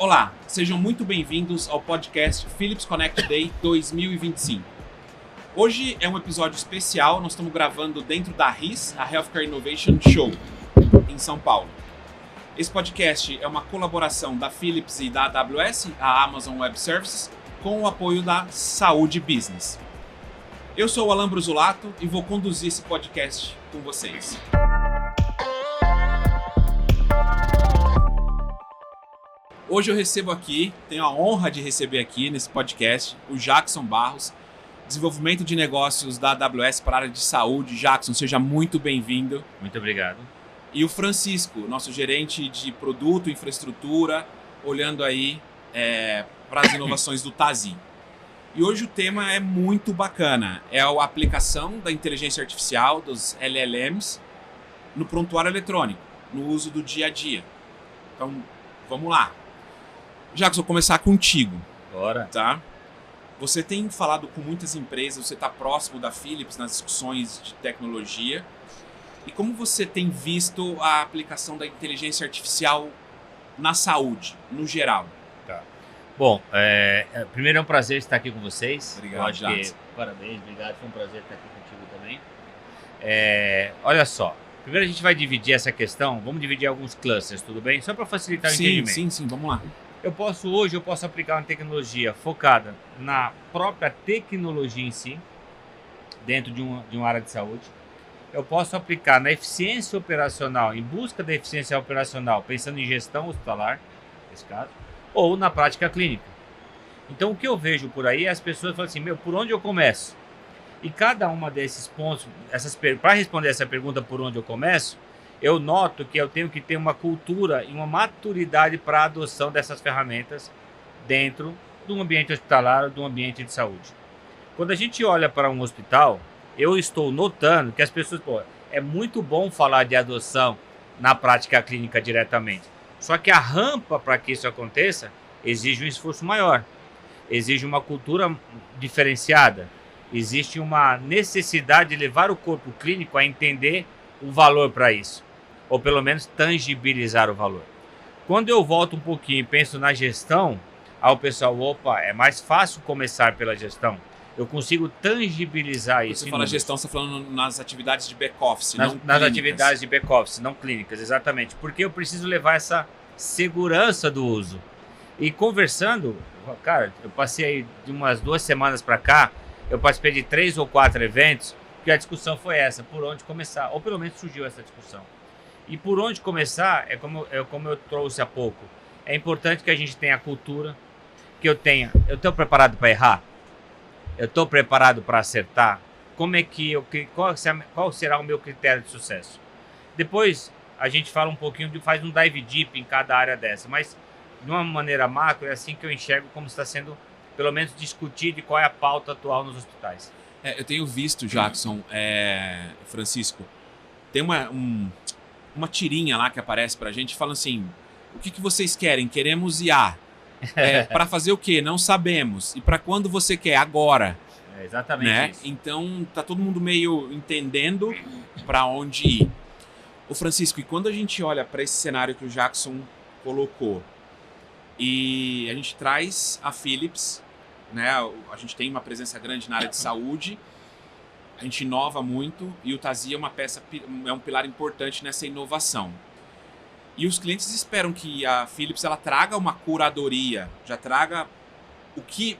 Olá, sejam muito bem-vindos ao podcast Philips Connect Day 2025. Hoje é um episódio especial, nós estamos gravando dentro da RIS, a Healthcare Innovation Show, em São Paulo. Esse podcast é uma colaboração da Philips e da AWS, a Amazon Web Services, com o apoio da Saúde Business. Eu sou o Alan Brusolato e vou conduzir esse podcast com vocês. Hoje eu recebo aqui, tenho a honra de receber aqui nesse podcast o Jackson Barros, desenvolvimento de negócios da AWS para a área de saúde. Jackson, seja muito bem-vindo. Muito obrigado. E o Francisco, nosso gerente de produto e infraestrutura, olhando aí para as inovações do TASI. E hoje o tema é muito bacana, é a aplicação da inteligência artificial, dos LLMs, no prontuário eletrônico, no uso do dia a dia. Então, vamos lá. Jackson, vou começar contigo. Bora. Tá? Você tem falado com muitas empresas, você está próximo da Philips nas discussões de tecnologia. E como você tem visto a aplicação da inteligência artificial na saúde, no geral? Tá. Bom, primeiro é um prazer estar aqui com vocês. Obrigado, Jackson. Parabéns, obrigado. Foi um prazer estar aqui contigo também. Olha só, primeiro a gente vai dividir essa questão, vamos dividir alguns clusters, tudo bem? Só para facilitar o entendimento. Sim, vamos lá. Hoje eu posso aplicar uma tecnologia focada na própria tecnologia em si, dentro de uma área de saúde. Eu posso aplicar na eficiência operacional, em busca da eficiência operacional, pensando em gestão hospitalar, nesse caso, ou na prática clínica. Então, o que eu vejo por aí é as pessoas falam assim, por onde eu começo? E cada uma desses pontos, para responder essa pergunta, por onde eu começo, eu noto que eu tenho que ter uma cultura e uma maturidade para a adoção dessas ferramentas dentro de um ambiente hospitalar ou de um ambiente de saúde. Quando a gente olha para um hospital, eu estou notando que as pessoas, é muito bom falar de adoção na prática clínica diretamente. Só que a rampa para que isso aconteça exige um esforço maior, exige uma cultura diferenciada, existe uma necessidade de levar o corpo clínico a entender o valor para isso, ou pelo menos tangibilizar o valor. Quando eu volto um pouquinho e penso na gestão, o pessoal, é mais fácil começar pela gestão. Eu consigo tangibilizar isso. Você fala gestão, você está falando nas atividades de back-office, nas atividades de back-office, não clínicas, exatamente. Porque eu preciso levar essa segurança do uso. E conversando, cara, eu passei aí de umas 2 semanas para cá, eu participei de 3 ou 4 eventos, que a discussão foi essa, por onde começar, ou pelo menos surgiu essa discussão. E por onde começar, como eu trouxe há pouco, é importante que a gente tenha a cultura, que eu estou preparado para errar? Eu estou preparado para acertar? Qual será o meu critério de sucesso? Depois a gente fala um pouquinho, faz um dive deep em cada área dessa, mas de uma maneira macro é assim que eu enxergo como está sendo, pelo menos, discutido e qual é a pauta atual nos hospitais. Eu tenho visto, Jackson, Francisco, tem uma tirinha lá que aparece pra gente falando assim, o que vocês querem? Queremos IA. Para fazer o quê? Não sabemos. E para quando você quer? Agora. É exatamente isso. Então tá todo mundo meio entendendo para onde ir. Ô Francisco, e quando a gente olha para esse cenário que o Jackson colocou e a gente traz a Philips, né? A gente tem uma presença grande na área de saúde, a gente inova muito e o TASI é um pilar importante nessa inovação. E os clientes esperam que a Philips ela traga uma curadoria, já traga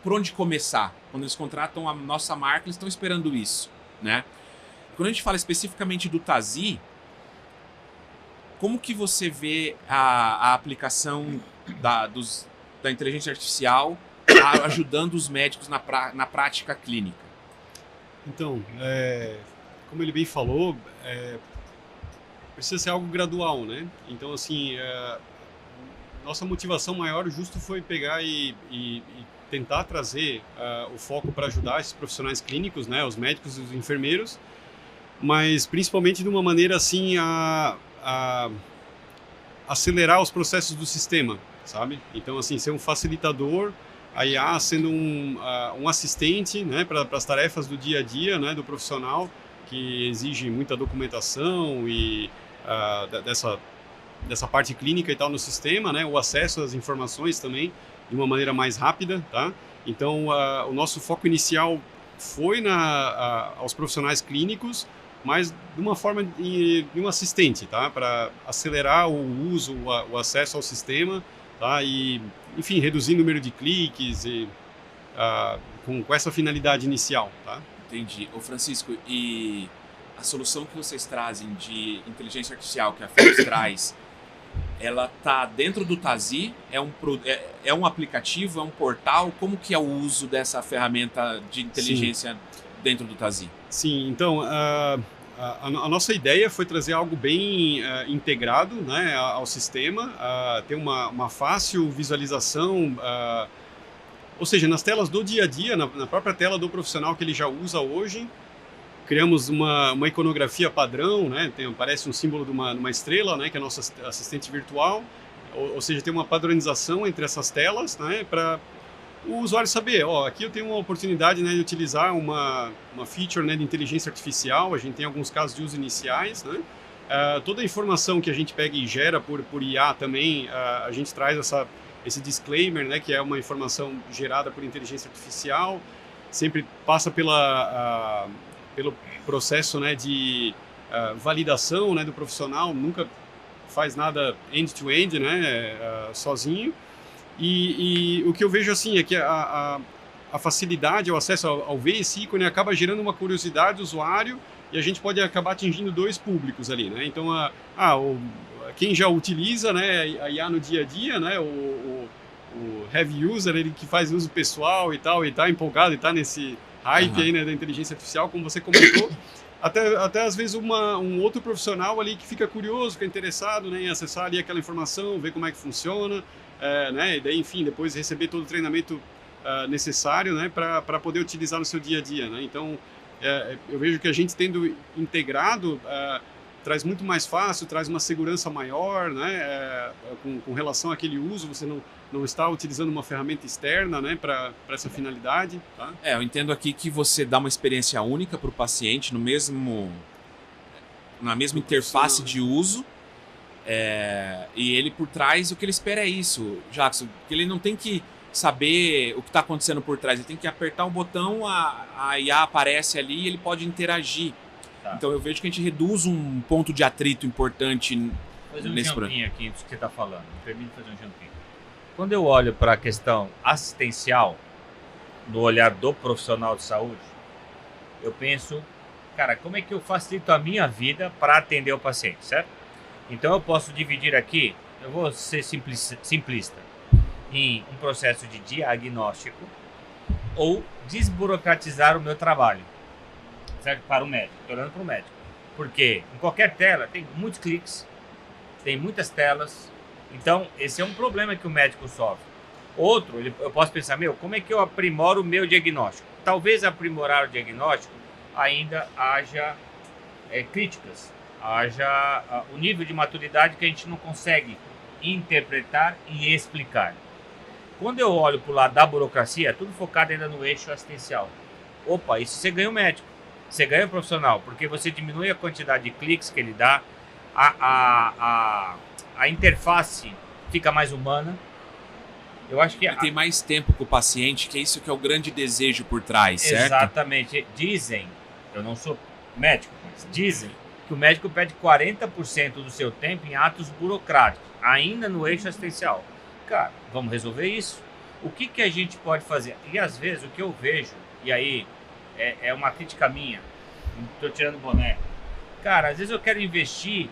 por onde começar. Quando eles contratam a nossa marca, eles estão esperando isso, né? Quando a gente fala especificamente do TASI, como que você vê a aplicação da inteligência artificial ajudando os médicos na prática clínica? Então, como ele bem falou, precisa ser algo gradual, né? Então, assim, nossa motivação maior justo foi pegar e tentar trazer o foco para ajudar esses profissionais clínicos, né? Os médicos e os enfermeiros, mas principalmente de uma maneira assim a acelerar os processos do sistema, sabe? Então, assim, ser um facilitador, a IA sendo um assistente, né, para as tarefas do dia a dia, né, do profissional, que exige muita documentação e dessa parte clínica e tal no sistema, né? O acesso às informações também de uma maneira mais rápida, tá? Então, o nosso foco inicial foi aos profissionais clínicos, mas de uma forma de um assistente, tá? Para acelerar o uso, o acesso ao sistema, tá? E, enfim, reduzir o número de cliques e com essa finalidade inicial, tá? Entendi. Ô Francisco, e a solução que vocês trazem de inteligência artificial que a Philips traz, ela tá dentro do Tazee? É um aplicativo? É um portal? Como que é o uso dessa ferramenta de inteligência dentro do Tazee? Sim, então a nossa ideia foi trazer algo bem integrado, né, ao sistema, ter uma fácil visualização, ou seja, nas telas do dia a dia, na própria tela do profissional que ele já usa hoje. Criamos uma iconografia padrão, né? Aparece um símbolo de uma estrela, né? Que é a nossa assistente virtual, ou seja, tem uma padronização entre essas telas, né? Para o usuário saber, aqui eu tenho uma oportunidade, né, de utilizar uma feature, né, de inteligência artificial. A gente tem alguns casos de uso iniciais, né? Toda a informação que a gente pega e gera por IA também, a gente traz esse disclaimer, né? Que é uma informação gerada por inteligência artificial, sempre passa pelo processo, né, de validação, né, do profissional, nunca faz nada end-to-end, né, sozinho. E o que eu vejo assim é que a facilidade, o acesso ao ver esse ícone acaba gerando uma curiosidade do usuário, e a gente pode acabar atingindo dois públicos ali, né? Então, quem já utiliza, né, a IA no dia a dia, né, o heavy user, ele que faz uso pessoal e tal, e está empolgado e está nesse hype aí, né, da inteligência artificial, como você comentou, até às vezes um outro profissional ali que fica curioso, fica interessado, né, em acessar ali aquela informação, ver como é que funciona, né, e daí, enfim, depois receber todo o treinamento necessário, né, para poder utilizar no seu dia a dia, né. Então, eu vejo que a gente tendo integrado traz muito mais fácil, traz uma segurança maior, né, com relação àquele uso. Você não está utilizando uma ferramenta externa, né, para essa finalidade. Tá? Eu entendo aqui que você dá uma experiência única para o paciente na mesma interface de uso, e ele por trás, o que ele espera é isso, Jackson, que ele não tem que saber o que está acontecendo por trás, ele tem que apertar um botão, a IA aparece ali e ele pode interagir. Tá. Então eu vejo que a gente reduz um ponto de atrito importante nesse programa. Fazer um aqui do que você está falando, me permite fazer um jumpinho. Quando eu olho para a questão assistencial, no olhar do profissional de saúde, eu penso, cara, como é que eu facilito a minha vida para atender o paciente, certo? Então eu posso dividir aqui, eu vou ser simplista, em um processo de diagnóstico ou desburocratizar o meu trabalho, certo? Para o médico, estou olhando para o médico. Porque em qualquer tela tem muitos cliques, tem muitas telas. Então, esse é um problema que o médico sofre. Outro, eu posso pensar, como é que eu aprimoro o meu diagnóstico? Talvez aprimorar o diagnóstico ainda haja críticas, haja o nível de maturidade que a gente não consegue interpretar e explicar. Quando eu olho para o lado da burocracia, é tudo focado ainda no eixo assistencial. Opa, isso você ganha o médico, você ganha o profissional, porque você diminui a quantidade de cliques que ele dá, a interface fica mais humana. Eu acho que tem mais tempo com o paciente, que é isso que é o grande desejo por trás, certo? Exatamente. Dizem, eu não sou médico, mas dizem que o médico perde 40% do seu tempo em atos burocráticos, ainda no eixo assistencial. Cara, vamos resolver isso. O que a gente pode fazer? E às vezes o que eu vejo, e aí é uma crítica minha, não estou tirando o boné. Cara, às vezes eu quero investir,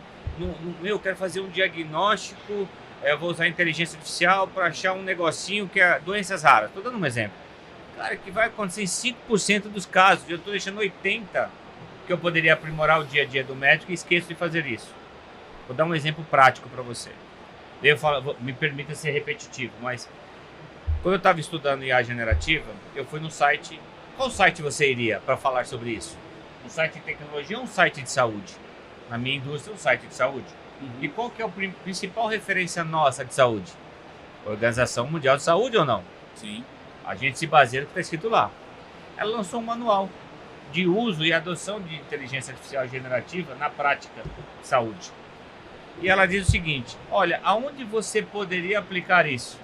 eu quero fazer um diagnóstico, eu vou usar inteligência artificial para achar um negocinho que é doenças raras. Estou dando um exemplo. Cara, que vai acontecer em 5% dos casos. Eu estou deixando 80% que eu poderia aprimorar o dia a dia do médico e esqueço de fazer isso. Vou dar um exemplo prático para você. Eu falo, me permita ser repetitivo, mas quando eu estava estudando IA generativa, eu fui no site. Qual site você iria para falar sobre isso? Um site de tecnologia ou um site de saúde? Na minha indústria, um site de saúde. E qual que é a principal referência nossa de saúde? Organização Mundial de Saúde ou não? Sim. A gente se baseia no que está escrito lá. Ela lançou um manual de uso e adoção de inteligência artificial generativa na prática de saúde. E ela diz o seguinte: olha, aonde você poderia aplicar isso?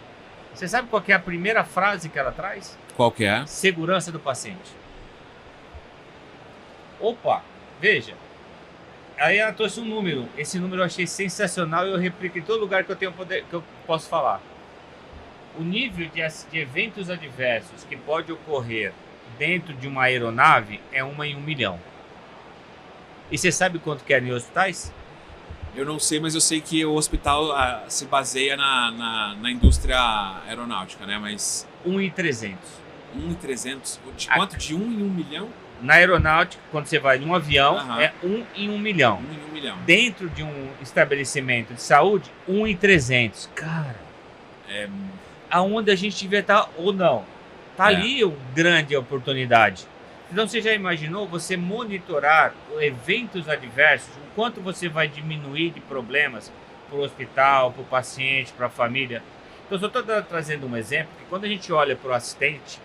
Você sabe qual que é a primeira frase que ela traz? Qual que é? Segurança do paciente. Opa, veja. Aí ela trouxe um número. Esse número eu achei sensacional e eu replico em todo lugar que eu tenho poder, que eu posso falar. O nível de eventos adversos que pode ocorrer dentro de uma aeronave é 1 em 1 milhão. E você sabe quanto que é em hospitais? Eu não sei, mas eu sei que o hospital se baseia na indústria aeronáutica, né? Mas 1.300. 1.300? De quanto? De 1 em 1 milhão? Na aeronáutica, quando você vai num avião, é 1 em 1 milhão. 1 em 1 milhão. Dentro de um estabelecimento de saúde, 1 em 300. Cara, aonde a gente devia estar ou não. Tá ali uma grande oportunidade. Então você já imaginou você monitorar eventos adversos, o quanto você vai diminuir de problemas para o hospital, para o paciente, para a família? Então eu só estou trazendo um exemplo que quando a gente olha para o assistente,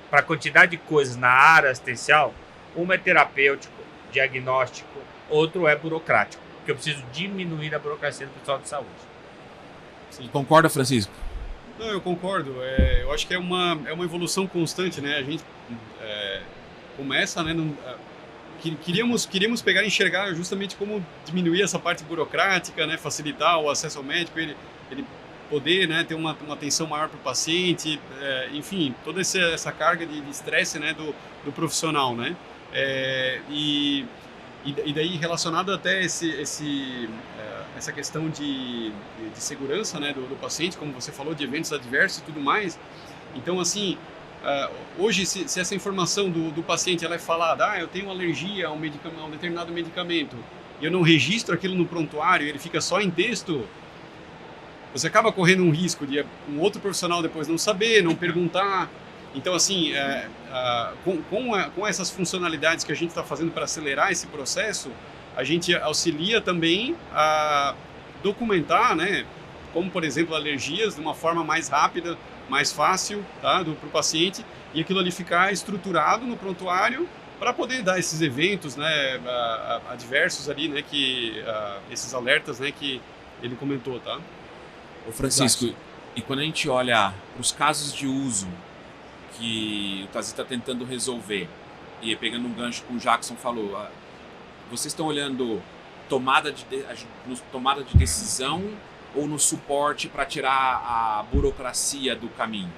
para a quantidade de coisas na área assistencial, uma é terapêutico, diagnóstico, outro é burocrático, porque eu preciso diminuir a burocracia do pessoal de saúde. Sim. Concorda, Francisco? Não, eu concordo. Eu acho que é uma evolução constante, né? A gente começa, né? Queríamos pegar e enxergar justamente como diminuir essa parte burocrática, né? Facilitar o acesso ao médico, ele poder, né, ter uma atenção maior para o paciente, enfim, toda essa carga de estresse, né, do profissional, né? E daí relacionado até essa questão de segurança, né, do paciente, como você falou, de eventos adversos e tudo mais. Então, assim, hoje, se essa informação do paciente ela é falada, eu tenho alergia a um determinado medicamento, e eu não registro aquilo no prontuário, ele fica só em texto, você acaba correndo um risco de um outro profissional depois não saber, não perguntar. Então, assim, com essas funcionalidades que a gente está fazendo para acelerar esse processo, a gente auxilia também a documentar, né, como, por exemplo, alergias de uma forma mais rápida, mais fácil, tá, para o paciente, e aquilo ali ficar estruturado no prontuário para poder dar esses eventos, né, adversos ali, né, esses alertas, né, que ele comentou, tá? Ô Francisco, e quando a gente olha para os casos de uso que o Tazzy está tentando resolver, e pegando um gancho que o Jackson falou, vocês estão olhando tomada de decisão ou no suporte para tirar a burocracia do caminho?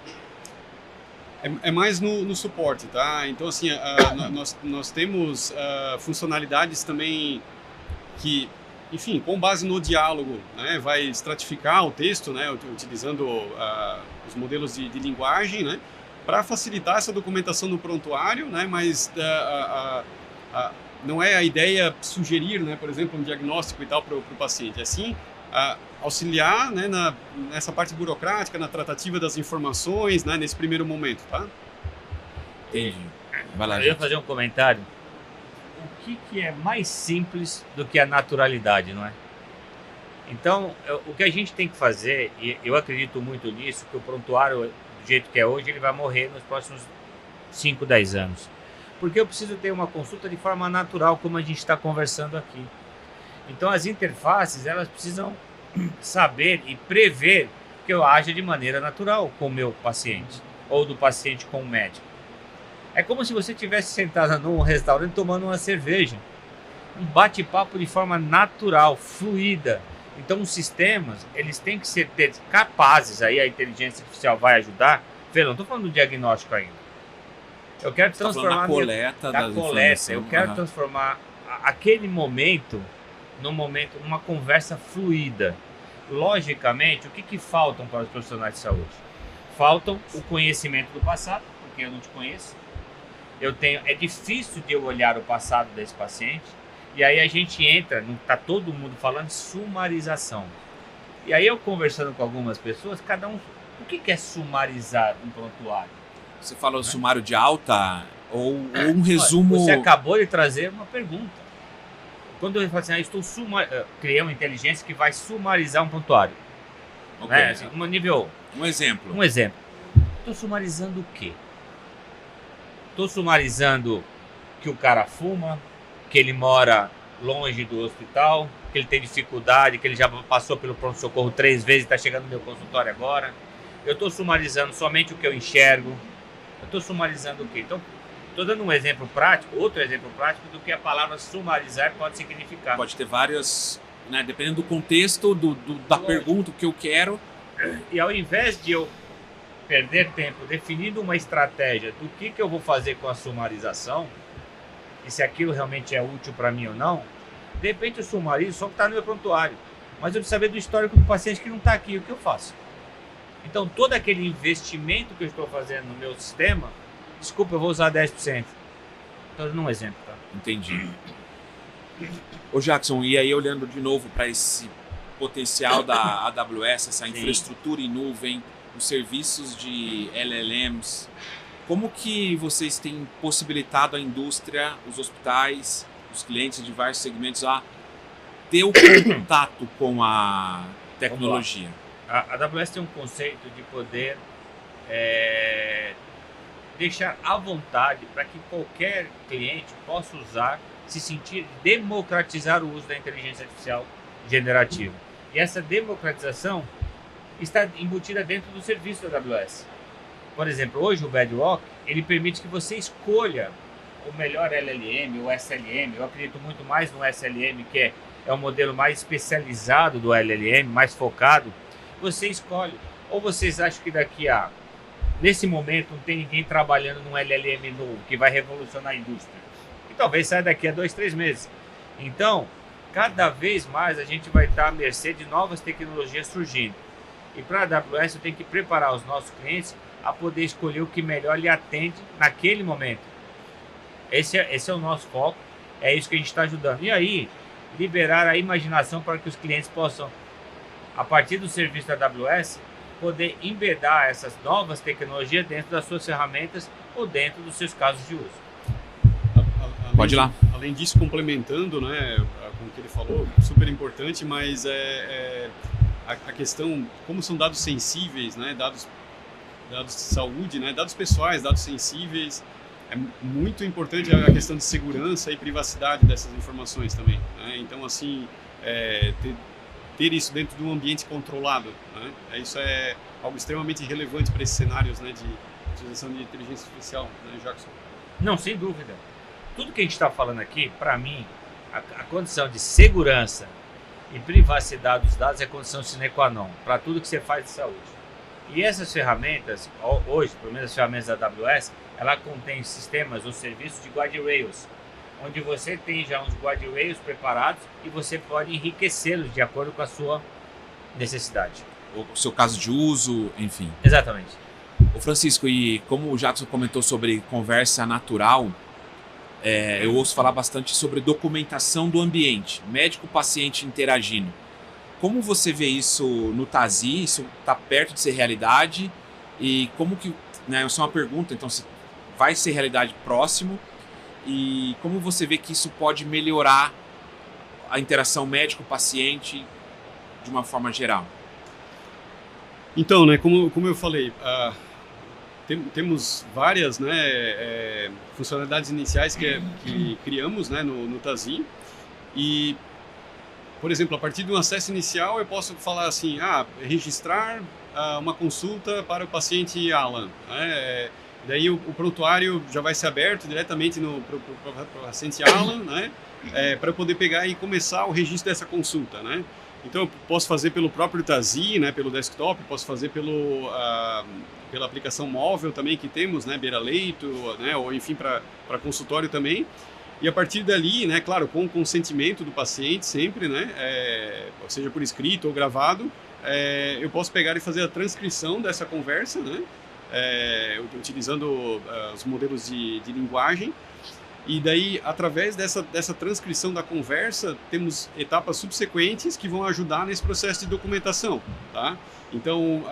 É mais no suporte, tá? Então, assim, nós temos funcionalidades também que, enfim, com base no diálogo, né, vai estratificar o texto, né, utilizando os modelos de linguagem, né, para facilitar essa documentação no prontuário, né, mas não é a ideia sugerir, né, por exemplo, um diagnóstico e tal para o paciente, é sim auxiliar, né, nessa parte burocrática, na tratativa das informações, né, nesse primeiro momento, tá? Entendi. Vai lá, eu ia fazer um comentário. O que é mais simples do que a naturalidade, não é? Então, o que a gente tem que fazer, e eu acredito muito nisso, que o prontuário, do jeito que é hoje, ele vai morrer nos próximos 5, 10 anos. Porque eu preciso ter uma consulta de forma natural, como a gente está conversando aqui. Então, as interfaces, elas precisam saber e prever que eu haja de maneira natural com o meu paciente, ou do paciente com o médico. É como se você estivesse sentado num restaurante tomando uma cerveja. Um bate-papo de forma natural, fluida. Então os sistemas, eles têm que ser capazes, aí a inteligência artificial vai ajudar. Vê, não estou falando do diagnóstico ainda. Eu quero transformar... Da coleta. Eu quero transformar aquele momento numa conversa fluida. Logicamente, o que faltam para os profissionais de saúde? Faltam o conhecimento do passado, porque eu não te conheço. É difícil de eu olhar o passado desse paciente, e aí a gente entra, não está todo mundo falando de sumarização. E aí eu conversando com algumas pessoas, cada um, o que é sumarizar um prontuário? Você fala o sumário de alta ou um resumo... Você acabou de trazer uma pergunta. Quando eu falo assim, criei uma inteligência que vai sumarizar um prontuário. Okay. Né? Assim, um exemplo. Um exemplo. Estou sumarizando o quê? Estou sumarizando que o cara fuma, que ele mora longe do hospital, que ele tem dificuldade, que ele já passou pelo pronto-socorro 3 vezes e está chegando no meu consultório agora. Eu estou sumarizando somente o que eu enxergo. Eu estou sumarizando o quê? Então, estou dando um exemplo prático, outro exemplo prático do que a palavra sumarizar pode significar. Pode ter várias, né, dependendo do contexto, da pergunta, o que eu quero. E ao invés de eu perder tempo definindo uma estratégia do que eu vou fazer com a sumarização, e se aquilo realmente é útil para mim ou não, de repente eu sumarizo só que está no meu prontuário. Mas eu preciso saber do histórico do paciente que não está aqui, o que eu faço? Então todo aquele investimento que eu estou fazendo no meu sistema, desculpa, eu vou usar 10%. Estou dando um exemplo, tá? Entendi. Ô Jackson, e aí olhando de novo para esse potencial da AWS, essa infraestrutura em nuvem, os serviços de LLMs, como que vocês têm possibilitado a indústria, os hospitais, os clientes de vários segmentos a ter o contato com a tecnologia? A AWS tem um conceito de poder deixar à vontade para que qualquer cliente possa usar, se sentir, democratizar o uso da inteligência artificial generativa. E essa democratização está embutida dentro do serviço da AWS. Por exemplo, hoje o Bedrock, ele permite que você escolha o melhor LLM, o SLM. Eu acredito muito mais no SLM, que é o modelo mais especializado do LLM, mais focado. Você escolhe. Ou vocês acham que nesse momento, não tem ninguém trabalhando num LLM novo que vai revolucionar a indústria? E talvez saia daqui a 2, 3 meses. Então, cada vez mais a gente vai estar à mercê de novas tecnologias surgindo. E para a AWS eu tenho que preparar os nossos clientes a poder escolher o que melhor lhe atende naquele momento. Esse é o nosso foco, é isso que a gente está ajudando. E aí, liberar a imaginação para que os clientes possam, a partir do serviço da AWS, poder embedar essas novas tecnologias dentro das suas ferramentas ou dentro dos seus casos de uso. Pode ir lá. Além disso, complementando, né, com o que ele falou, super importante, mas a questão, como são dados sensíveis, né, dados de saúde, né, dados pessoais, dados sensíveis, é muito importante a questão de segurança e privacidade dessas informações também, né? Então, assim, ter isso dentro de um ambiente controlado, né? Isso é algo extremamente relevante para esses cenários, né, de utilização de inteligência artificial, né, Jackson? Não, sem dúvida. Tudo que a gente está falando aqui, para mim, a condição de segurança e privacidade dos dados é a condição sine qua non para tudo que você faz de saúde. E essas ferramentas, hoje, pelo menos as ferramentas da AWS, ela contém sistemas ou serviços de guardrails, onde você tem já uns guardrails preparados e você pode enriquecê-los de acordo com a sua necessidade. O seu caso de uso, enfim. Exatamente. Ô Francisco, e como o Jackson comentou sobre conversa natural, eu ouço falar bastante sobre documentação do ambiente, médico-paciente interagindo. Como você vê isso no TASI? Isso está perto de ser realidade? E como que, né, isso é uma pergunta, então se vai ser realidade próximo? E como você vê que isso pode melhorar a interação médico-paciente de uma forma geral? Então, né, como eu falei, temos várias, né, funcionalidades iniciais que criamos, né, no TASI. E, por exemplo, a partir de um acesso inicial eu posso falar assim, registrar uma consulta para o paciente Alan, né? Daí o prontuário já vai ser aberto diretamente para o paciente Alan, né? Para eu poder pegar e começar o registro dessa consulta, né? Então eu posso fazer pelo próprio TASI, né, pelo desktop, posso fazer pela aplicação móvel também que temos, né, beira-leito, né, ou enfim para consultório também. E a partir dali, né, claro, com o consentimento do paciente sempre, né, seja por escrito ou gravado, eu posso pegar e fazer a transcrição dessa conversa, né, utilizando os modelos de linguagem. E daí, através dessa transcrição da conversa, temos etapas subsequentes que vão ajudar nesse processo de documentação, tá? Então,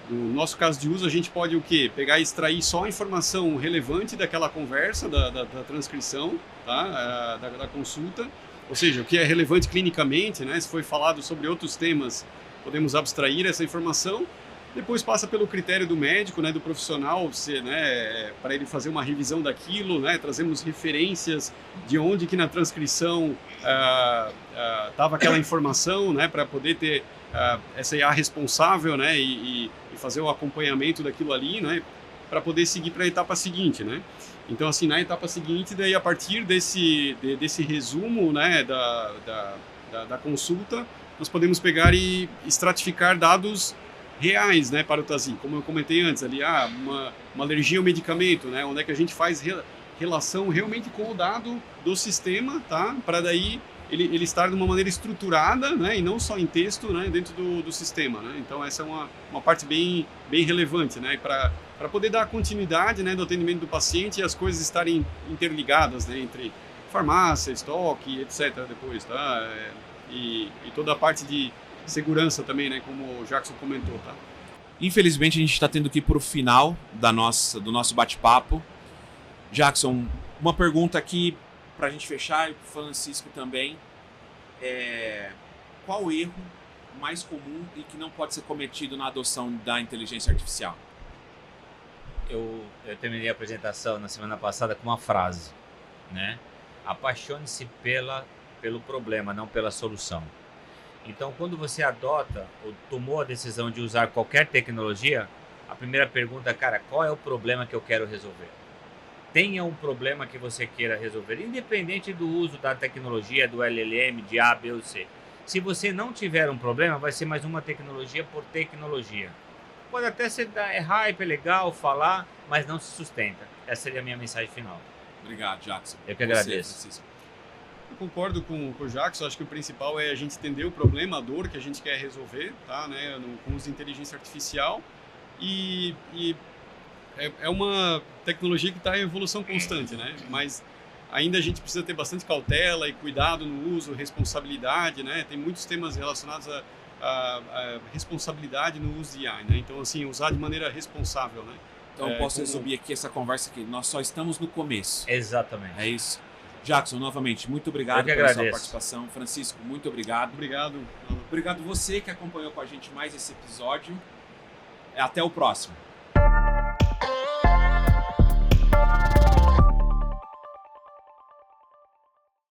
no nosso caso de uso, a gente pode o quê? Pegar e extrair só a informação relevante daquela conversa, da transcrição, tá? Da consulta, ou seja, o que é relevante clinicamente, né? Se foi falado sobre outros temas, podemos abstrair essa informação Depois passa pelo critério do médico, né, do profissional, né, para ele fazer uma revisão daquilo, né, trazemos referências de onde que na transcrição estava aquela informação, né, para poder ter essa IA responsável, né, e fazer o acompanhamento daquilo ali, né, para poder seguir para a etapa seguinte, né. Então, assim, na etapa seguinte, daí a partir desse resumo, né, da consulta, nós podemos pegar e estratificar dados reais, né, para o TASI. Como eu comentei antes, ali, uma alergia ao medicamento, né, onde é que a gente faz relação realmente com o dado do sistema, tá, para daí ele estar de uma maneira estruturada, né, e não só em texto, né, dentro do sistema, né. Então, essa é uma parte bem relevante, né, para poder dar continuidade, né, do atendimento do paciente e as coisas estarem interligadas, né, entre farmácia, estoque, etc. depois, tá, e toda a parte de segurança também, né, como o Jackson comentou, tá. Infelizmente, a gente está tendo que ir para o final do nosso bate-papo. Jackson, uma pergunta aqui para a gente fechar, e para o Francisco também. Qual o erro mais comum e que não pode ser cometido na adoção da inteligência artificial? Eu terminei a apresentação na semana passada com uma frase, né? Apaixone-se pelo problema, não pela solução. Então, quando você adota ou tomou a decisão de usar qualquer tecnologia, a primeira pergunta é, cara, qual é o problema que eu quero resolver? Tenha um problema que você queira resolver, independente do uso da tecnologia, do LLM, de A, B ou C. Se você não tiver um problema, vai ser mais uma tecnologia por tecnologia. Pode até ser hype, é legal falar, mas não se sustenta. Essa seria a minha mensagem final. Obrigado, Jackson. Eu que agradeço. Eu concordo com o Jackson, acho que o principal é a gente entender o problema, a dor que a gente quer resolver, tá, né, com o uso de inteligência artificial, e é uma tecnologia que está em evolução constante, né, mas ainda a gente precisa ter bastante cautela e cuidado no uso, responsabilidade, né, tem muitos temas relacionados a responsabilidade no uso de AI, né, então assim, usar de maneira responsável, né. Então eu posso resumir aqui essa conversa aqui, nós só estamos no começo. Exatamente. É isso. Jackson, novamente, muito obrigado pela sua participação. Francisco, muito obrigado. Obrigado. Obrigado você que acompanhou com a gente mais esse episódio. Até o próximo.